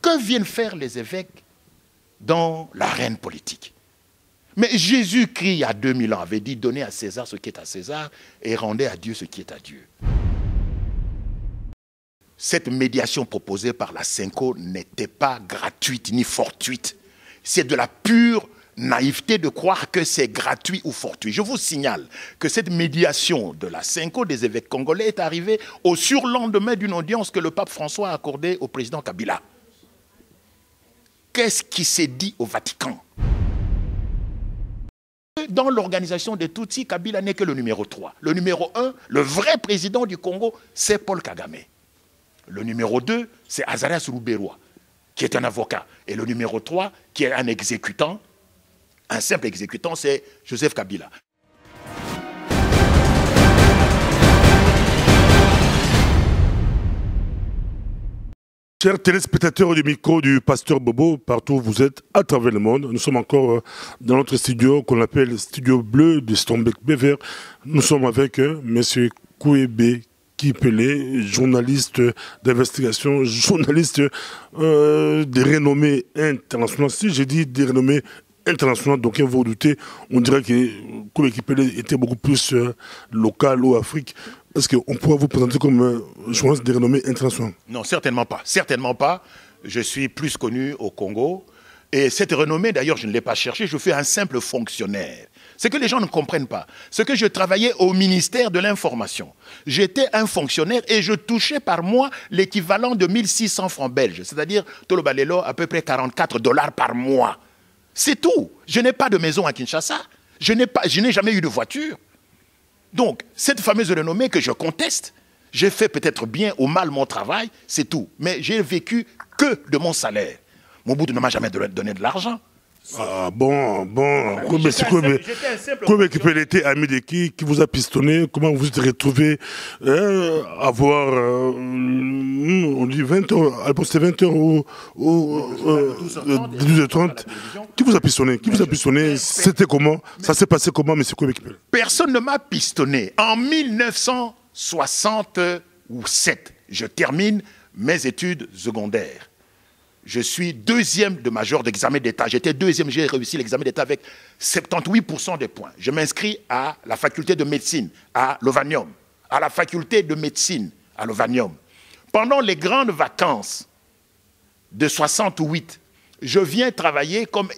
Que viennent faire les évêques dans l'arène politique? Mais Jésus-Christ, il y a 2000 ans, avait dit « Donnez à César ce qui est à César et rendez à Dieu ce qui est à Dieu ». Cette médiation proposée par la Cenco n'était pas gratuite ni fortuite. C'est de la pure naïveté de croire que c'est gratuit ou fortuit. Je vous signale que cette médiation de la Cenco des évêques congolais est arrivée au surlendemain d'une audience que le pape François a accordée au président Kabila. Qu'est-ce qui s'est dit au Vatican? Dans l'organisation des Tutsis, Kabila n'est que le numéro 3. Le numéro 1, le vrai président du Congo, c'est Paul Kagame. Le numéro 2, c'est Azarias Ruberwa, qui est un avocat. Et le numéro 3, qui est un exécutant, un simple exécutant, c'est Joseph Kabila. Chers téléspectateurs du micro du Pasteur Bobo, partout où vous êtes, à travers le monde, nous sommes encore dans notre studio qu'on appelle Studio Bleu de Stormbeek-Bever. Nous sommes avec M. Kouébé Kipele, journaliste d'investigation, journaliste de renommée internationale. Si j'ai dit de renommée internationale, donc vous doutez, on dirait que Kouébé Kipele était beaucoup plus local ou Afrique. Est-ce qu'on pourrait vous présenter comme journaliste de renommée internationale? Non, certainement pas. Certainement pas. Je suis plus connu au Congo. Et cette renommée, d'ailleurs, je ne l'ai pas cherchée. Je fais un simple fonctionnaire. Ce que les gens ne comprennent pas, c'est que je travaillais au ministère de l'Information. J'étais un fonctionnaire et je touchais par mois l'équivalent de 1600 francs belges. C'est-à-dire, Tolobalelo, à peu près 44 $ par mois. C'est tout. Je n'ai pas de maison à Kinshasa. Je n'ai jamais eu de voiture. Donc, cette fameuse renommée que je conteste, j'ai fait peut-être bien ou mal mon travail, c'est tout. Mais j'ai vécu que de mon salaire. Mobutu ne m'a jamais donné de l'argent. Ah bon, Kouébé Kipele était ami de qui vous a pistonné? Comment vous vous êtes retrouvé avoir, on dit 20 heures, à l'époque c'était 20 heures ou 12h30. Qui vous a pistonné? Qui vous a pistonné? C'était comment? Ça s'est passé comment, M. Kouébé Kipele? Personne ne m'a pistonné. En 1967, je termine mes études secondaires. Je suis deuxième de major d'examen d'État. J'étais deuxième, j'ai réussi l'examen d'État avec 78% des points. Je m'inscris à la faculté de médecine à Lovanium, à la faculté de médecine à Lovanium. Pendant les grandes vacances de 68, je viens travailler comme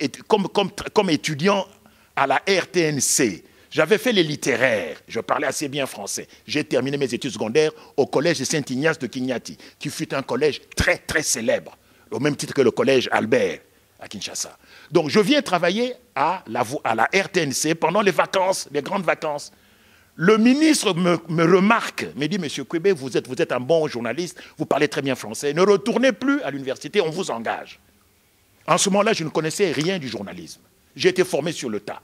étudiant à la RTNC. J'avais fait les littéraires, je parlais assez bien français. J'ai terminé mes études secondaires au collège de Saint-Ignace de Kinyati, qui fut un collège très, très célèbre, au même titre que le collège Albert à Kinshasa. Donc je viens travailler à la RTNC pendant les vacances, les grandes vacances. Le ministre me remarque, me dit, Monsieur Kouébé, vous êtes un bon journaliste, vous parlez très bien français, ne retournez plus à l'université, on vous engage. En ce moment-là, je ne connaissais rien du journalisme. J'ai été formé sur le tas.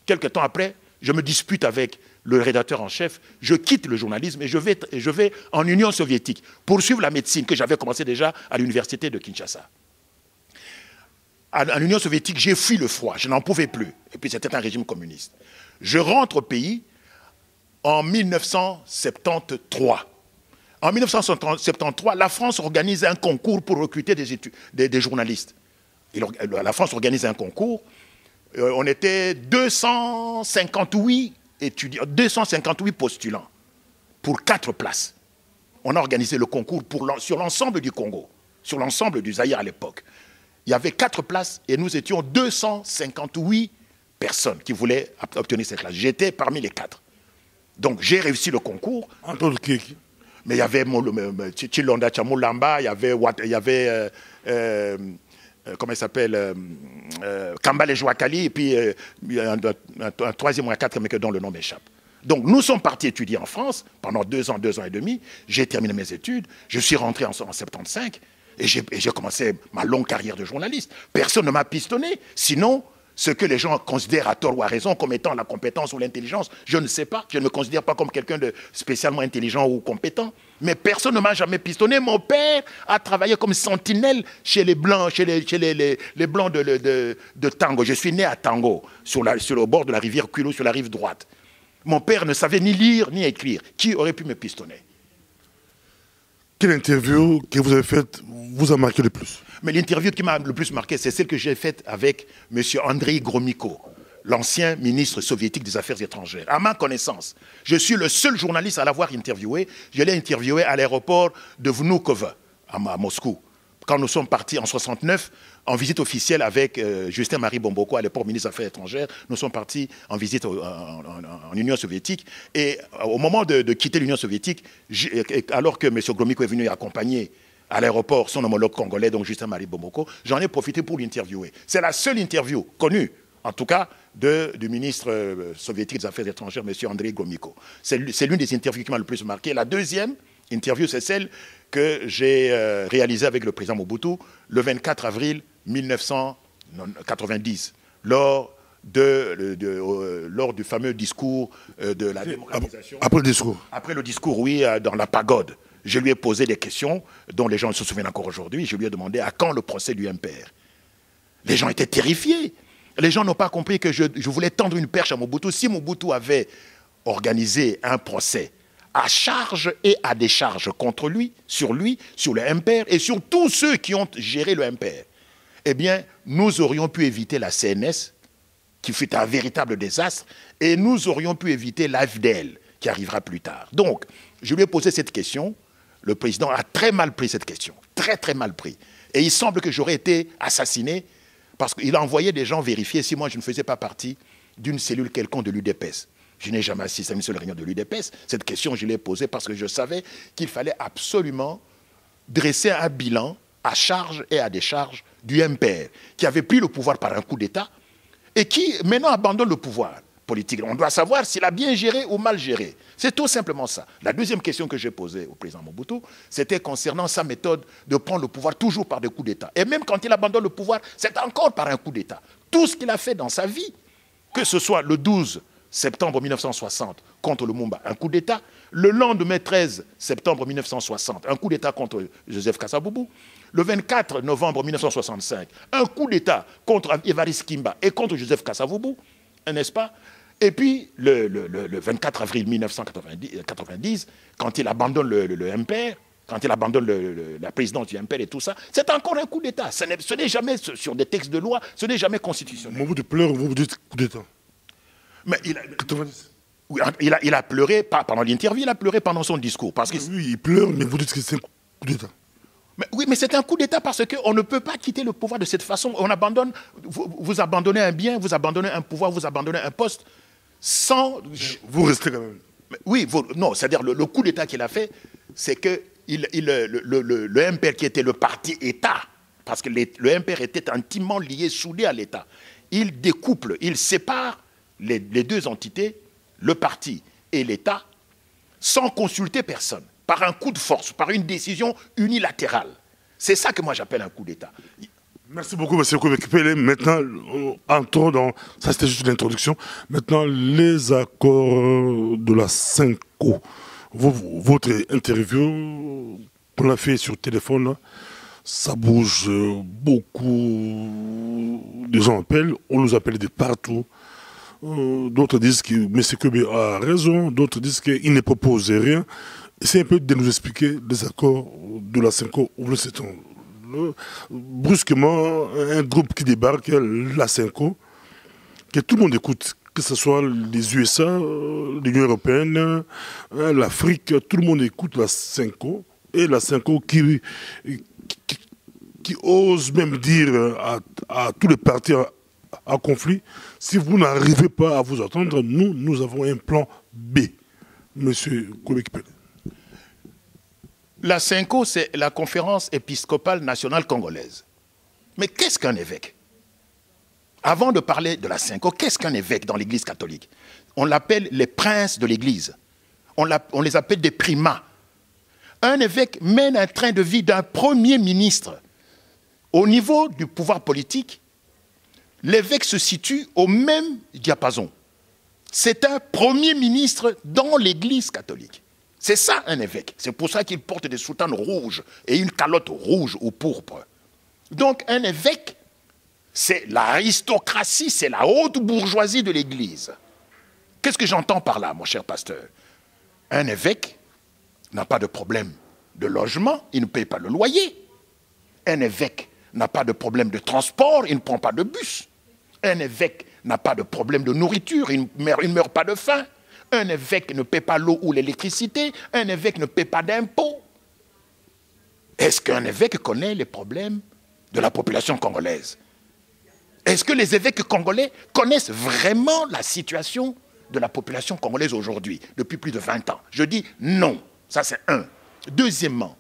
Quelque temps après, je me dispute avec le rédacteur en chef, je quitte le journalisme et je vais en Union soviétique poursuivre la médecine que j'avais commencé déjà à l'université de Kinshasa. En Union soviétique, j'ai fui le froid, je n'en pouvais plus. Et puis c'était un régime communiste. Je rentre au pays en 1973. En 1973, la France organise un concours pour recruter des journalistes. La France organise un concours. On était 258 étudiants, 258 postulants pour 4 places. On a organisé le concours sur l'ensemble du Congo, sur l'ensemble du Zaïre à l'époque. Il y avait 4 places et nous étions 258 personnes qui voulaient obtenir cette place. J'étais parmi les 4. Donc j'ai réussi le concours. Mais il y avait Chilonda Chamulamba, il y avait comment il s'appelle, Kambale Jouakali, et puis un troisième ou un quatrième dont le nom m'échappe. Donc nous sommes partis étudier en France pendant 2 ans, 2 ans et demi. J'ai terminé mes études, je suis rentré en 75 et j'ai commencé ma longue carrière de journaliste. Personne ne m'a pistonné, sinon ce que les gens considèrent à tort ou à raison comme étant la compétence ou l'intelligence, je ne sais pas, je ne me considère pas comme quelqu'un de spécialement intelligent ou compétent. Mais personne ne m'a jamais pistonné. Mon père a travaillé comme sentinelle chez les Blancs, chez les Blancs de Tango. Je suis né à Tango, sur le bord de la rivière Kwilu, sur la rive droite. Mon père ne savait ni lire ni écrire. Qui aurait pu me pistonner? Quelle interview que vous avez faite vous a marqué le plus? Mais l'interview qui m'a le plus marqué, c'est celle que j'ai faite avec M. Andrei Gromyko, l'ancien ministre soviétique des Affaires étrangères. À ma connaissance, je suis le seul journaliste à l'avoir interviewé. Je l'ai interviewé à l'aéroport de Vnukovo, à Moscou. Quand nous sommes partis en 69, en visite officielle avec Justin-Marie Bomboko, à l'époque ministre des Affaires étrangères, nous sommes partis en visite en Union soviétique. Et au moment de quitter l'Union soviétique, alors que M. Gromyko est venu accompagner à l'aéroport son homologue congolais, donc Justin-Marie Bomboko, j'en ai profité pour l'interviewer. C'est la seule interview connue, en tout cas, du ministre soviétique des Affaires étrangères, M. Andrei Gromyko. C'est l'une des interviews qui m'a le plus marqué. La deuxième interview, c'est celle que j'ai réalisée avec le président Mobutu le 24 avril 1990, lors du fameux discours de la démocratisation. Après le discours? Après le discours, oui, dans la pagode. Je lui ai posé des questions dont les gens se souviennent encore aujourd'hui. Je lui ai demandé à quand le procès du MPR. Les gens étaient terrifiés. Les gens n'ont pas compris que je voulais tendre une perche à Mobutu. Si Mobutu avait organisé un procès à charge et à décharge contre lui, sur le MPR et sur tous ceux qui ont géré le MPR, eh bien, nous aurions pu éviter la CNS, qui fut un véritable désastre, et nous aurions pu éviter l'AFDL, qui arrivera plus tard. Donc, je lui ai posé cette question. Le président a très mal pris cette question, très très mal pris. Et il semble que j'aurais été assassiné parce qu'il a envoyé des gens vérifier si moi je ne faisais pas partie d'une cellule quelconque de l'UDPS. Je n'ai jamais assisté à une seule réunion de l'UDPS. Cette question, je l'ai posée parce que je savais qu'il fallait absolument dresser un bilan à charge et à décharge du MPR, qui avait pris le pouvoir par un coup d'État et qui maintenant abandonne le pouvoir politique. On doit savoir s'il a bien géré ou mal géré. C'est tout simplement ça. La deuxième question que j'ai posée au président Mobutu, c'était concernant sa méthode de prendre le pouvoir toujours par des coups d'État. Et même quand il abandonne le pouvoir, c'est encore par un coup d'État. Tout ce qu'il a fait dans sa vie, que ce soit le 12 septembre 1960 contre Lumumba, un coup d'État, le lendemain 13 septembre 1960, un coup d'État contre Joseph Kasavubu, le 24 novembre 1965, un coup d'État contre Évariste Kimba et contre Joseph Kasavubu, n'est-ce pas? Et puis, le 24 avril 1990, quand il abandonne le MPR, quand il abandonne la présidence du MPR et tout ça, c'est encore un coup d'État. Ce n'est jamais sur des textes de loi, ce n'est jamais constitutionnel. Vous pleurez, vous dites coup d'État. Mais il a pleuré, pas pendant l'interview, il a pleuré pendant son discours. Parce que oui, il pleure, mais vous dites que c'est un coup d'État. Oui, mais c'est un coup d'État parce qu'on ne peut pas quitter le pouvoir de cette façon. On abandonne, vous abandonnez un bien, vous abandonnez un pouvoir, vous abandonnez un poste, sans... Vous restez quand même. Oui, non, c'est-à-dire le coup d'État qu'il a fait, c'est que le MPR qui était le parti État, parce que le MPR était intimement lié, soudé à l'État, il découple, il sépare les deux entités, le parti et l'État, sans consulter personne, par un coup de force, par une décision unilatérale. C'est ça que moi j'appelle un coup d'État. Merci beaucoup, M. Kobekipele. Maintenant, entrons dans... Ça, c'était juste une introduction. Maintenant, les accords de la CENCO. Votre interview, on l'a fait sur téléphone, là, ça bouge beaucoup. Des gens appellent, on nous appelle de partout. D'autres disent que M. Kobé a raison, d'autres disent qu'il ne propose rien. C'est un peu de nous expliquer les accords de la CENCO. Brusquement, un groupe qui débarque, la CENCO, que tout le monde écoute, que ce soit les USA, l'Union européenne, l'Afrique, tout le monde écoute la CENCO. Et la CENCO qui ose même dire à tous les partis en conflit, si vous n'arrivez pas à vous attendre, nous avons un plan B. Monsieur Kobekipele. La CENCO, c'est la conférence épiscopale nationale congolaise. Mais qu'est-ce qu'un évêque? Avant de parler de la CENCO, qu'est-ce qu'un évêque dans l'Église catholique? On l'appelle les princes de l'Église. On les appelle des primats. Un évêque mène un train de vie d'un premier ministre. Au niveau du pouvoir politique, l'évêque se situe au même diapason. C'est un premier ministre dans l'Église catholique. C'est ça un évêque. C'est pour ça qu'il porte des soutanes rouges et une calotte rouge ou pourpre. Donc un évêque, c'est l'aristocratie, c'est la haute bourgeoisie de l'Église. Qu'est-ce que j'entends par là, mon cher pasteur? Un évêque n'a pas de problème de logement, il ne paye pas le loyer. Un évêque n'a pas de problème de transport, il ne prend pas de bus. Un évêque n'a pas de problème de nourriture, il ne meurt pas de faim. Un évêque ne paie pas l'eau ou l'électricité, un évêque ne paie pas d'impôts. Est-ce qu'un évêque connaît les problèmes de la population congolaise? Est-ce que les évêques congolais connaissent vraiment la situation de la population congolaise aujourd'hui, depuis plus de 20 ans? Je dis non, ça c'est un. Deuxièmement,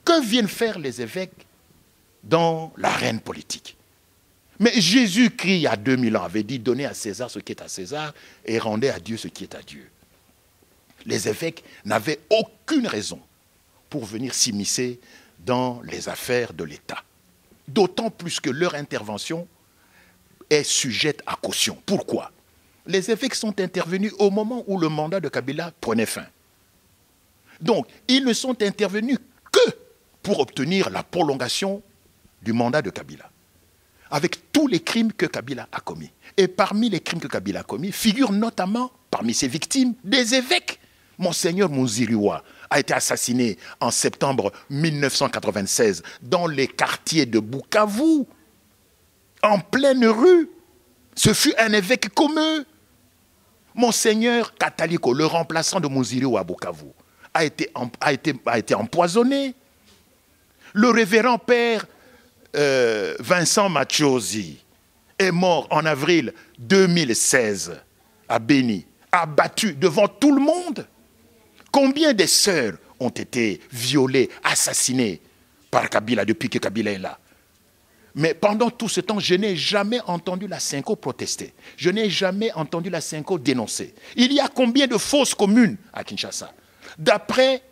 que viennent faire les évêques dans l'arène politique? Mais Jésus-Christ, il y a 2000 ans, avait dit « Donnez à César ce qui est à César et rendez à Dieu ce qui est à Dieu ». Les évêques n'avaient aucune raison pour venir s'immiscer dans les affaires de l'État. D'autant plus que leur intervention est sujette à caution. Pourquoi? Les évêques sont intervenus au moment où le mandat de Kabila prenait fin. Donc, ils ne sont intervenus que pour obtenir la prolongation du mandat de Kabila, avec tous les crimes que Kabila a commis. Et parmi les crimes que Kabila a commis, figurent notamment, parmi ses victimes, des évêques. Monseigneur Muziriwa a été assassiné en septembre 1996 dans les quartiers de Bukavu, en pleine rue. Ce fut un évêque commun. Monseigneur Kataliko, le remplaçant de Muziriwa à Bukavu, a été empoisonné. Le révérend père Vincent Machosi est mort en avril 2016 à Béni, abattu devant tout le monde. Combien de sœurs ont été violées, assassinées par Kabila depuis que Kabila est là? Mais pendant tout ce temps, je n'ai jamais entendu la Senko protester. Je n'ai jamais entendu la Senko dénoncer. Il y a combien de fausses communes à Kinshasa? D'après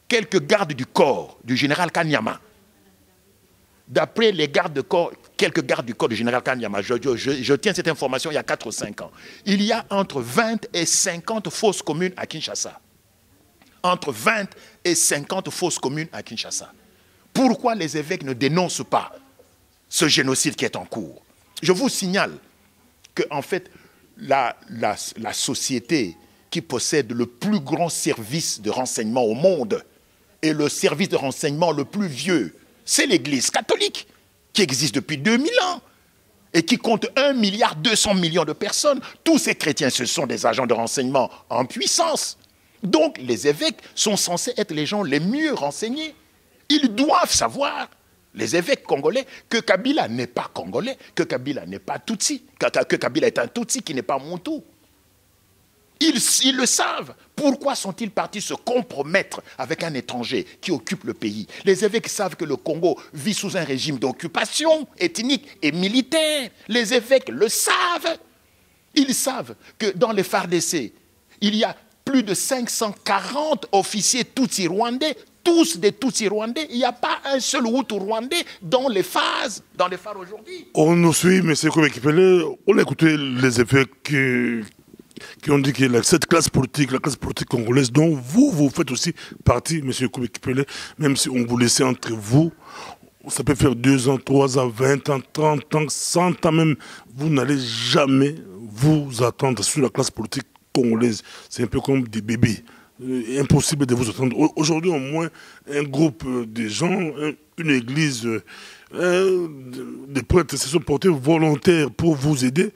quelques gardes du corps du général Kanyama, d'après les gardes de corps, quelques gardes du corps du général Kanyama, je tiens cette information il y a 4 ou 5 ans, il y a entre 20 et 50 fausses communes à Kinshasa. Entre 20 et 50 fausses communes à Kinshasa. Pourquoi les évêques ne dénoncent pas ce génocide qui est en cours? Je vous signale que, en fait, la société qui possède le plus grand service de renseignement au monde et le service de renseignement le plus vieux, c'est l'Église catholique, qui existe depuis 2000 ans et qui compte 1,2 milliard de personnes. Tous ces chrétiens, ce sont des agents de renseignement en puissance. Donc, les évêques sont censés être les gens les mieux renseignés. Ils doivent savoir, les évêques congolais, que Kabila n'est pas congolais, que Kabila n'est pas Tutsi, que Kabila est un Tutsi qui n'est pas Montou. Ils le savent. Pourquoi sont-ils partis se compromettre avec un étranger qui occupe le pays? Les évêques savent que le Congo vit sous un régime d'occupation ethnique et militaire. Les évêques le savent. Ils savent que dans les FARDC, il y a plus de 540 officiers Tutsi rwandais, tous des Tutsi rwandais. Il n'y a pas un seul Hutu rwandais dans les phares aujourd'hui. On nous suit, M. Koubekipele. On a écouté les évêques qui ont dit que cette classe politique, la classe politique congolaise, dont vous faites aussi partie, M. Koubekipele, même si on vous laissait entre vous, ça peut faire 2 ans, 3 ans, 20 ans, 30 ans, 100 ans même, vous n'allez jamais vous attendre sur la classe politique congolaise. C'est un peu comme des bébés. Impossible de vous attendre. Aujourd'hui, au moins, un groupe de gens, une église, des prêtres se sont portés volontaires pour vous aider.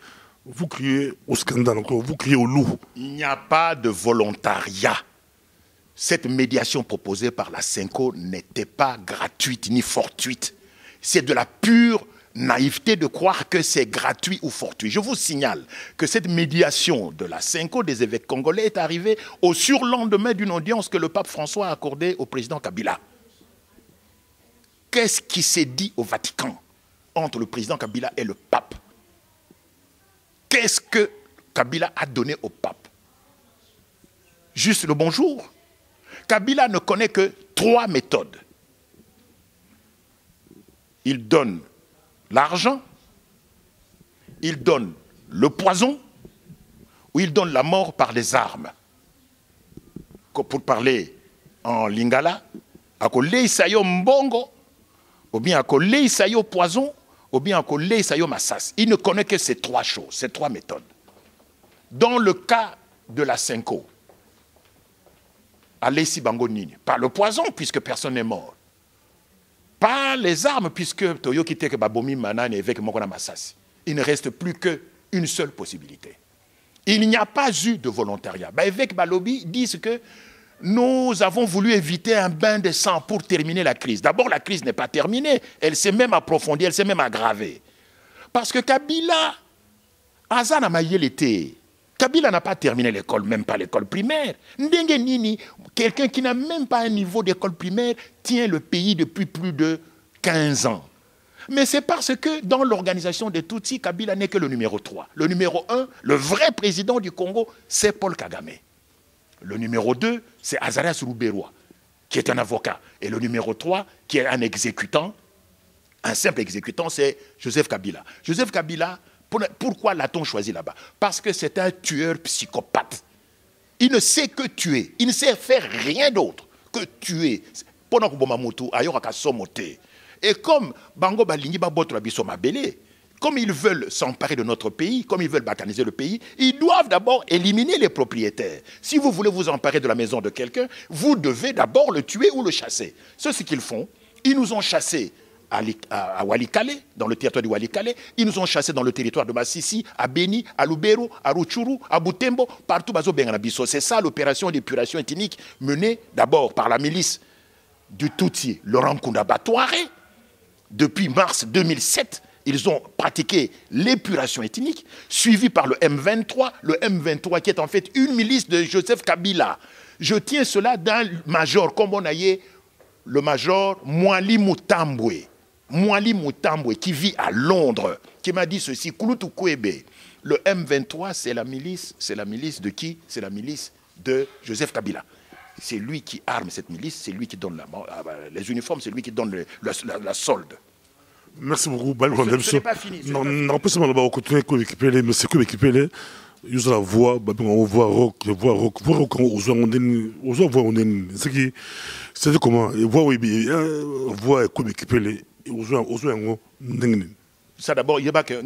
Vous criez au scandale encore, vous criez au loup. Il n'y a pas de volontariat. Cette médiation proposée par la Senko n'était pas gratuite ni fortuite. C'est de la pure naïveté de croire que c'est gratuit ou fortuit. Je vous signale que cette médiation de la Senko des évêques congolais est arrivée au surlendemain d'une audience que le pape François a accordée au président Kabila. Qu'est-ce qui s'est dit au Vatican entre le président Kabila et le pape? Qu'est-ce que Kabila a donné au pape? Juste le bonjour. Kabila ne connaît que 3 méthodes. Il donne l'argent, il donne le poison, ou il donne la mort par les armes. Pour parler en lingala, akolei sayo mbongo, ou bien akolei sayo poison, ou bien akolei sayo massas. Il ne connaît que ces 3 choses, ces 3 méthodes. Dans le cas de la Senko, Alessi Bango Nini. Pas le poison, puisque personne n'est mort. Pas les armes, puisque Toyo Kiteke Babomi Manane avec Mokona Massassi. Il ne reste plus qu'une seule possibilité. Il n'y a pas eu de volontariat. Avec Balobi disent que nous avons voulu éviter un bain de sang pour terminer la crise. D'abord, la crise n'est pas terminée. Elle s'est même approfondie, elle s'est même aggravée. Parce que Kabila, Azana Mayel était. Kabila n'a pas terminé l'école, même pas l'école primaire. Ndenge Nini, quelqu'un qui n'a même pas un niveau d'école primaire, tient le pays depuis plus de 15 ans. Mais c'est parce que dans l'organisation des Tutsis, Kabila n'est que le numéro 3. Le numéro 1, le vrai président du Congo, c'est Paul Kagame. Le numéro 2, c'est Azarias Ruberwa, qui est un avocat. Et le numéro 3, qui est un exécutant, un simple exécutant, c'est Joseph Kabila. Joseph Kabila, pourquoi l'a-t-on choisi là-bas? Parce que c'est un tueur psychopathe. Il ne sait que tuer. Il ne sait faire rien d'autre que tuer. Et comme Bango Balingi Babotra Bissoma Belé, comme ils veulent s'emparer de notre pays, comme ils veulent bacaniser le pays, ils doivent d'abord éliminer les propriétaires. Si vous voulez vous emparer de la maison de quelqu'un, vous devez d'abord le tuer ou le chasser. C'est ce qu'ils font. Ils nous ont chassés à Walikale, dans le territoire du Walikale. Ils nous ont chassés dans le territoire de Massissi, à Beni, à Lubero, à Rutshuru, à Butembo, partout. C'est ça l'opération d'épuration ethnique menée d'abord par la milice du Tutsi, Laurent Kunda Batouare. Depuis mars 2007, ils ont pratiqué l'épuration ethnique, suivi par le M23 qui est en fait une milice de Joseph Kabila. Je tiens cela d'un major, comme on a eu le major Mwali Mutambwe, qui vit à Londres, qui m'a dit ceci, Kulutu Kwebe. Le M23, c'est la milice de qui? C'est la milice de Joseph Kabila. C'est lui qui arme cette milice, c'est lui qui donne les uniformes, c'est lui qui donne la solde. Merci beaucoup. Ce n'est pas fini. Non, pas seulement là-bas, on continue à équiper les, mais c'est que équiper les. Ils ont la voix, on voit rock, on voit ce qui, c'est comment, voix comme équiper les, ça d'abord, il y a que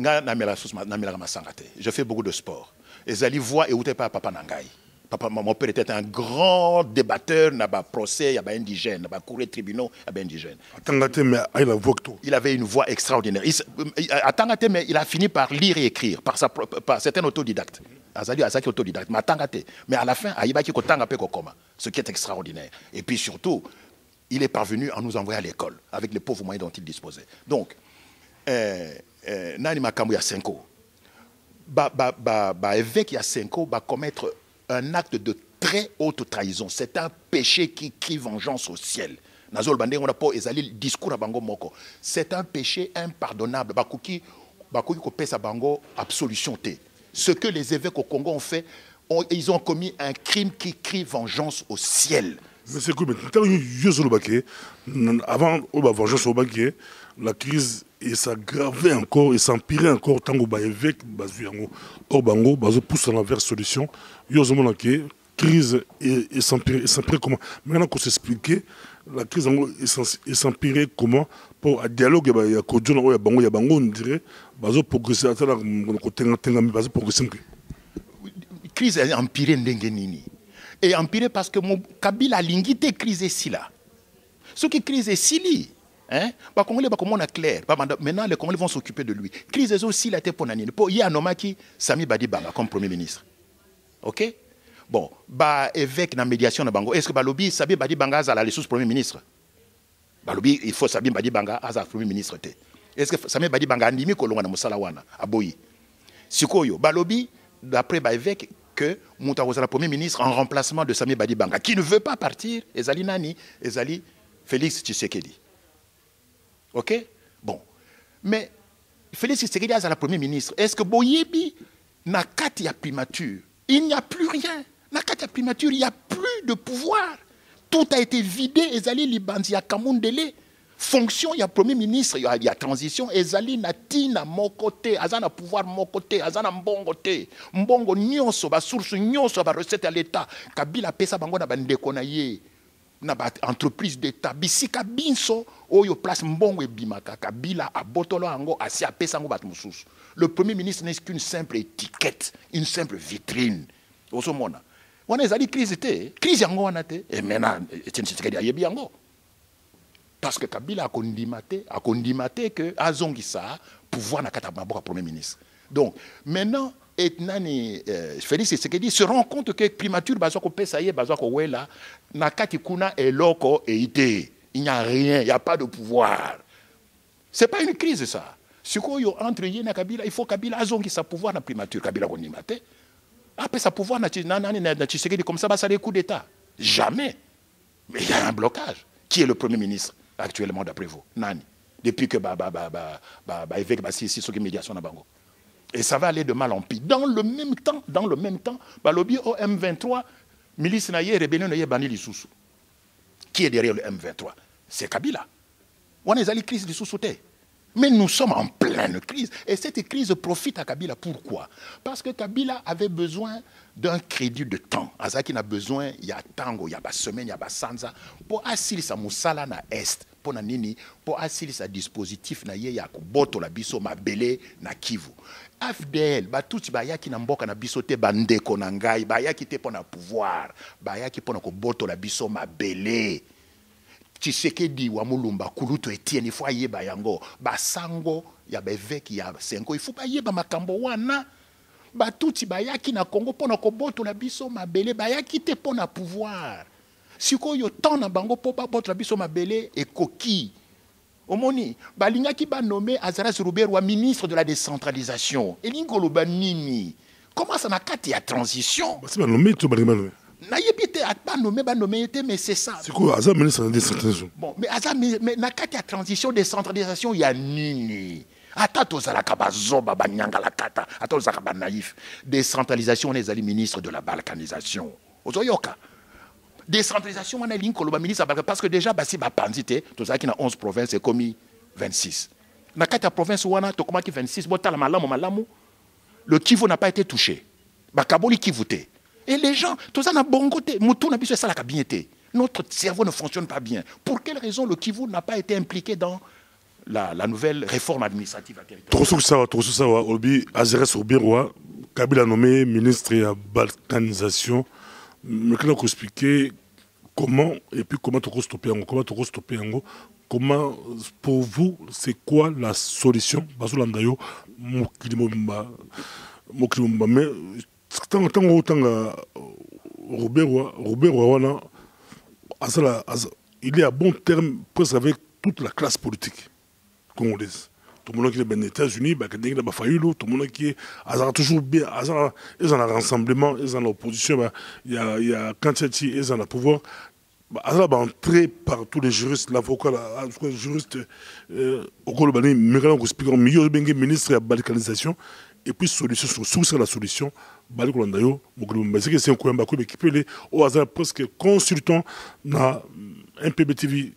je fais beaucoup de sport. Et Zali voit et où t'es pas papa Nangai. Papa, mon père était un grand débatteur, il y avait procès, il y avait indigène, il y avait cour des tribunaux, il y avait indigène. Il avait une voix extraordinaire. À Tangate, mais il a fini par lire et écrire, par certains autodidactes. Autodidacte, mais à la fin, ce qui est extraordinaire. Et puis surtout, il est parvenu à nous envoyer à l'école, avec les pauvres moyens dont il disposait. Donc, Nani Makambu Yasenko, évêque Yasenko va commettre un acte de très haute trahison. C'est un péché qui crie vengeance au ciel. C'est un péché impardonnable. Ce que les évêques au Congo ont fait, ils ont commis un crime qui crie vengeance au ciel. Mais c'est cool, avant la vengeance au baquet, la crise s'aggravait encore et s'empirait encore tant que l'évêque pousse dans la vers solution. La crise s'empirait comment? Maintenant qu'on s'expliquait, la crise s'empirait comment? Pour un dialogue, il y a Bango, on dirait, progresser à la progresser. La crise a empiré Ndengenini. Et empiré parce que mon Kabila a l'ingité crise ici là. Ce qui crise ici, hein? Les Congolais comment on a clair. Maintenant les Congolais vont s'occuper de lui. Crise aussi la tête pour Nanine. Pour y a Nomaki Sami Badibanga comme premier ministre. OK? Bon, évêque dans la médiation de Bango. Est-ce que Balobi Sami Badibanga a la sous premier ministre? Balobi il faut Sami Badibanga a le premier ministre. Est-ce que Sami Badibanga a ndimi kolonga na musalawana à Boyi? Sikoyo Balobi d'après évêque que Moutaouza le premier ministre en remplacement de Sami Badibanga qui ne veut pas partir, Ezali Nani, Ezali Félix Tshisekedi. OK? Bon. Mais Félix Tshisekedi a le premier ministre. Est-ce que Boyebi n'a qu'à primature? Il n'y a plus rien. N'a qu'à primature, il n'y a plus de pouvoir. Tout a été vidé. Ezali Libanzi à Kamundele. Fonction, il y a premier ministre, il y a transition. Ezali Nati na mon côté, Azana pouvoir mon côté, Azana mbongo te. Mbongo nyonso, ba source nyonso, ba recette à l'État. Kabila pesa bango na bandeko na ye. Na ba entreprise d'État. Bisika binso, oyo place mbongo e bimaka. Kabila a botolo ango, asi a pesa ango bat mususu. Le premier ministre n'est qu'une simple étiquette, une simple vitrine. Osomona. On a dit crise était. Crise yango on a été. Et maintenant, c'est une ayebi yango. Parce que Kabila a condimaté que Azongisa pouvoir na kata maboka premier ministre. Donc maintenant et nani Félix Tshisekedi se rend compte que primature bazwa ko pesa ye bazwa ko wela na kati kuna eloko e ité. Il n'y a rien, il n'y a pas de pouvoir. C'est pas une crise ça. Si yo entre ye na Kabila, il faut Kabila Azongisa pouvoir na primature Kabila condimaté. Après ça pouvoir na Tshisekedi comme ça ça les coups d'état. Jamais. Mais il y a un blocage. Qui est le premier ministre actuellement d'après vous? Nani. Depuis que évêque Bassi si qui médiation na bango. Et ça va aller de mal en pis. Dans le même temps, lobby au M23, milice na ye rébellion na ye bani lisusu. Qui est derrière le M23? C'est Kabila. On est allé crise lisusu te. Mais nous sommes en pleine crise. Et cette crise profite à Kabila. Pourquoi? Parce que Kabila avait besoin d'un crédit de temps. Azaki n'a besoin, il y a tango, il y a semaine, il y a sanza. Pour assurer sa moussala na est, pour na nini, pour assurer sa dispositif na ye ya kuboto la biso ma belé na Kivu. AFDL, tout bayaki na mboka na biso te bandeko na ngai, bayaki te pour na pouvoir, bayaki pour na kuboto la biso ma belé. Tshisekedi wa Mulumba kuluto Etienne il faut yeba yango basango ya beveki ya senko il faut pas yeba makambo wana batuti bayaki na Congo pona ko boto la biso mabele bayaki te pona pouvoir sikoyo temps na bango po ba boto la biso mabele e koki omoni balingaki ba nommé Azara Ruberwa ministre de la décentralisation elingolo banini comment ça na kati ya transition c'est pas nommé tout balingalo Naïbité a pas nommé, mais c'est ça. C'est quoi, Azam ministre de la décentralisation? Bon, mais Azam, mais na kati ya transition, décentralisation, il y a nini. Attends, ça la kabazo, baba nyanga la kata. Attends, ça kaba naïf. Décentralisation, on est allé ministre de la balkanisation. Ozoyoka. Décentralisation, on est ligne koloba ministre de la parce que déjà, si ba pandité, tout ça qui na 11 provinces, c'est commis 26. Na kati ya province wana, to comment qui 26, bota la malamu. Le Kivu n'a pas été touché. Ba kaboli Kivu te. Et les gens, tout ça n'a bon côté. Notre cerveau ne fonctionne pas bien. Pour quelle raison le Kivu n'a pas été impliqué dans la nouvelle réforme administrative à territoire? Azerès Ruberwa, Kabila nommé ministre de la balkanisation. Mais qu'on a expliqué comment, et puis comment tu stopper comment, pour vous, c'est quoi la solution? Basolandayo, Mokilimomba, mais Ruberwa, il est à bon terme presque avec toute la classe politique congolaise. Tout le monde qui est aux États-Unis, tout le monde qui est toujours bien, ils ont un rassemblement, ils ont l'opposition, il y a Kanchati, ils ont le pouvoir. Entré par tous les juristes, l'avocat, le juriste, ministre de la balkanisation. Et puis, solution, sur la solution, c'est un coup qui peut aller au hasard presque consultant dans un PBTV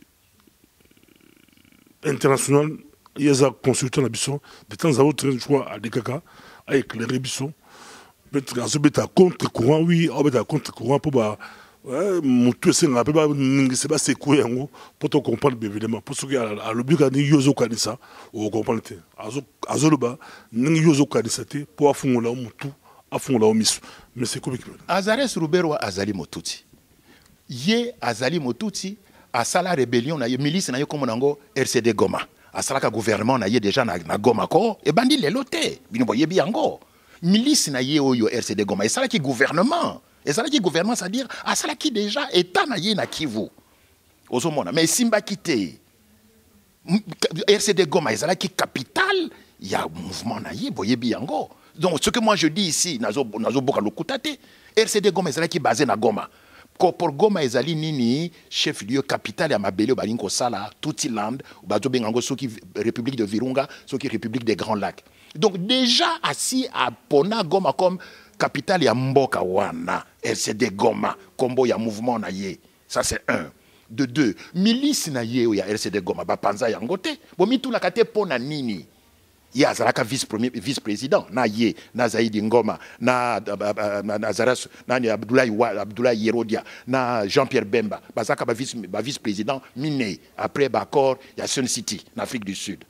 international. Il y a un consultant de temps à autre, je crois, à DKK, à éclairer Bisson. Peut-être à contre-courant, oui, à contre-courant pour mutu esenga pe ba ngise ba sekwe yango poto comprendre évidemment pour ce qui a le but de yozo kanisa o comprendre te azoloba ningi yozo kanisa te pour afungola mutu afungola omisu mais c'est comme Azarès Ruberwa azali motuti ye azali motuti asala rébellion na ye milice na ye comme nango RCD Goma asala ka gouvernement na ye déjà na Goma ko e bandi lelo te bino boye biango milice na ye oyo RCD Goma esala ki gouvernement. Et ça qui gouvernement, c'est-à-dire, à ça qui déjà est en na Kivu. Mais Simba quitté. RCD Goma, ça qui capitale, il y a un mouvement naïe, boye biango. Donc ce que moi je dis ici, nazo boka lokutate, RCD Goma, ça qui basé na Goma. Pour Goma, ezali nini chef lieu capital ya mabele balinko sala, Tutiland, bazo bengango soki République de Virunga, soki République des Grands Lacs. Donc déjà assis à Pona Goma comme capitale ya mboka wana RCD Goma kombo ya mouvement na ye ça c'est un de deux milice na ye ya RCD Goma ba panza yango te bo mitu la kate pona nini ya zalaka vice président na ye na Zaidi Ngoma na Zaras na Abdoulaye Yerodia na Jean-Pierre Bemba bazaka ba vice président miné après ba accord ya Sun City en Afrique du Sud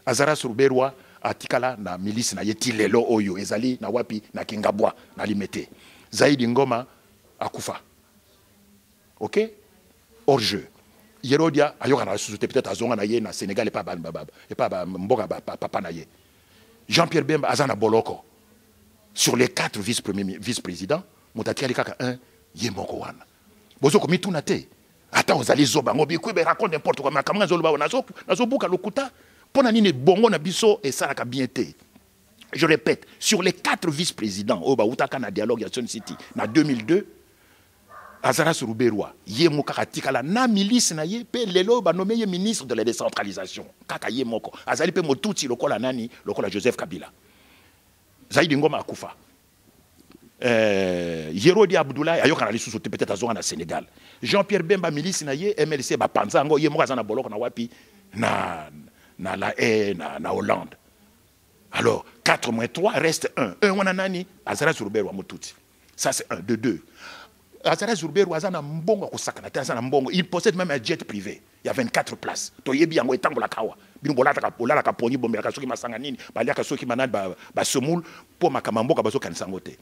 Azarès Ruberwa atikala na milice na yeti lelo oyo ezali na wapi na Kingabwa na limete Zaidi Ngoma à Koufa. Ok? Hors jeu. Yerodia, peut-être à Zonganaye, na Sénégal, et pas Mboga. Jean-Pierre Bemba, Azana Boloko. Sur les 4 vice-présidents, Moutati Alikaka 1, Yemoko Wana. Bozo komi tunate. Attends, vous allez zoba, ngobi kwe raconte n'importe quoi, mais comment zolba nazo buka lokuta, pona nini bongo na biso et ça la bien été. Je répète, sur les 4 vice-présidents, au Baoutaka na dialogue à Sun City, na 2002, Azara Suruberwa, ye mokaka tikala na milice na ye pe lelo ba nommé ministre de la décentralisation. Kaka ye moko. Azali pe motuti lokola nani, lokola Joseph Kabila. Zaidi Ngoma akufa. Yerodi Abdoulaye ayoka na lisusu peut-être azonga na Sénégal. Jean-Pierre Bemba milice na ye MLC ba panzango ye moka za na boloko na wapi na la na Hollande. Alors 4 moins 3 reste 1. 1 wana nani Azara Suruberwa motuti. Ça c'est 1 de 2. Azara Zurberu azana mbongo kusakana azana mbongo. Il possède même un jet privé. Il y a 24 places. To yebi yango etango la kawa. Bino bolata ka polala ka poni bombe ka soki masanga nini. Balia ka soki manani ba semoul pour makamambo ka bazo kansango te.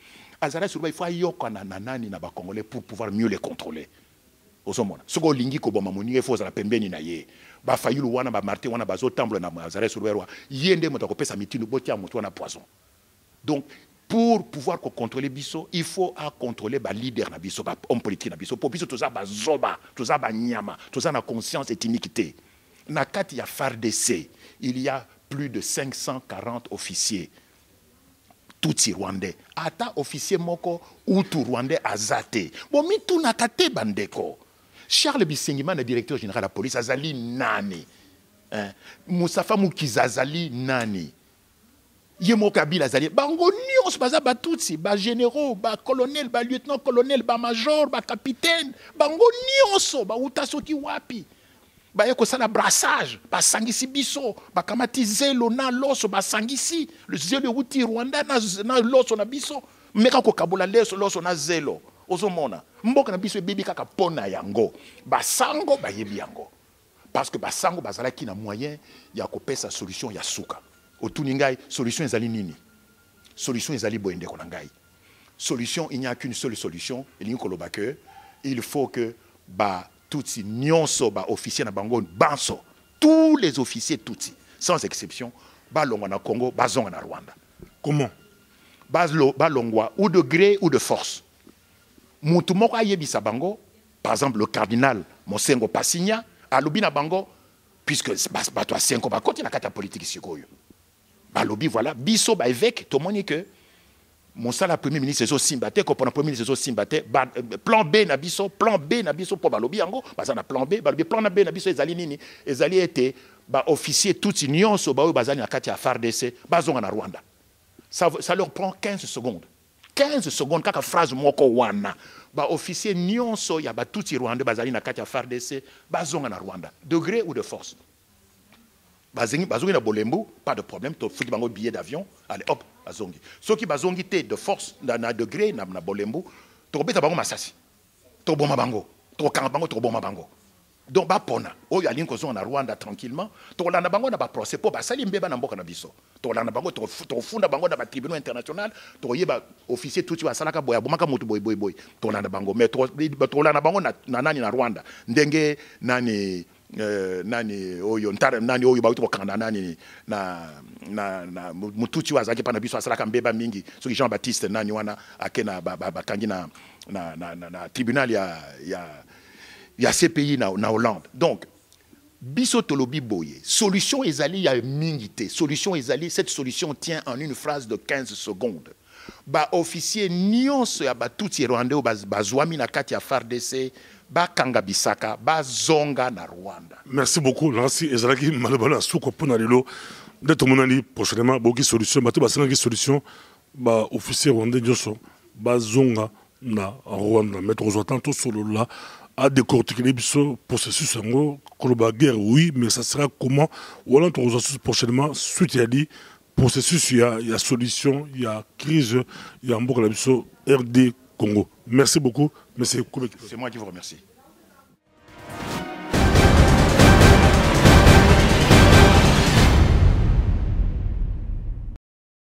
Azara Zurberu il faut yoko na nani na ba congolais pour pouvoir mieux les contrôler. Ozomona. Soko lingi ko boma moni efo za la pembeni na ye. Ba fayulu wana ba marté wana bazo tamble na Azara Zurberu. Yende motako pesa mitinu botia moto na poison. Donc pour pouvoir contrôler Bisso, il faut contrôler les leaders na Bisso, les hommes politiques na Bisso. Pour Bisso, tout ça, zoba, tout ça, nyama, tout ça, na conscience et iniquité. Na kat ya FARDC, il y a plus de 540 officiers, tous rwandais. Ata officier moko ou tout rwandais azate. Bon, mi tout na kate bandeko. Charles Bisengima, le directeur général de la police, azali nani. Moussafa Moukiza azali nani. Yemo Kabila zali bango nyos baza batutsi ba généraux ba colonel ba lieutenant colonel ba major ba capitaine bango nyonso ba utasoki wapi ba yeko sala brassage ba sangisi biso ba kamati zelo na loso ba sangisi le zelo uti Rwanda na loso na biso meka ko kabula leso loso na zelo ozomona mboka na biso bebi kaka pona yango ba sango ba yebi yango parce que ba sango bazala ki na moyen ya ko pesa solution ya suka. Otuningai, solution ezali nini? Solution ezali boende konangai. Solution, il n'y a qu'une seule solution. Il faut que tutsi nyonso ba officier na bango banso. Tous les officiers tutsi, sans exception, ba longwa na Congo, ba zonga na Rwanda. Comment? Ba longwa ou de gré ou de force. Mutu moko ayebisa bango, par exemple le cardinal Mosengo Pasigna, alobi na bango, puisque ba toi 5 ba côté na kata politique sikoyo. Balobi voilà biso ba évêque to moni que mon sala premier ministre so simbate ko pendant premier ministre so simbate plan B na biso pour balobi yango baza na plan B balobi plan B na biso ezali nini ezali été ba officier tout union so ba bazali na kati ya FARDC bazonga na Rwanda ça leur prend 15 secondes kaka phrase moko wana ba officier nyonso ya ba tout Rwanda bazali na kati ya FARDC bazonga na Rwanda de gré ou de force. Bazongi na Bolembu, pas de problème, tu fais un billet d'avion, allez hop, bazongi. Ceux qui bazongi de force, na degré, na Bolembu, tu obéis à bango masasi. Tu bon bango, tu bango, tu bon bango. Donc ba pona, oh ya link na Rwanda tranquillement, tu la na bango na ba procès pour ba sali mbeba na mboka na biso. Tu la na bango, tu funda bango na ba tribunal international, tu yeba officier tout tu salaka boya bomaka mutu boy. Tu la na bango, mais tu la na bango na nani na Rwanda. Ndenge nani nani oyo ntara nani oyo bauti bokanda nani na mutuchi wazaki pana biso asalaka mbeba mingi soki Jean Baptiste nani wana akena bakangi na tribunal ya CPI na Hollande. Donc biso tolobi boye solution ezali ya mingi te solution ezali cette solution tient en une phrase de 15 secondes. Ba officier nyonso ya batuti rwandais bazwami na kati ya FARDC bakanga bisaka bazonga na Rwanda. Merci beaucoup Nancy ezalaki malobala suko pona lelo d'être monali prochainement boki solution bato basanga solution ba officier rwandais nyonso bazonga na Rwanda mettre aux attentes solo là à décortiquer les processus ngo koloba guerre oui mais ça sera comment voilà tous prochainement suite à dit processus il y a solution il y a crise il y a mboka la biso RD Congo. Merci beaucoup, monsieur Koubek. C'est moi qui vous remercie.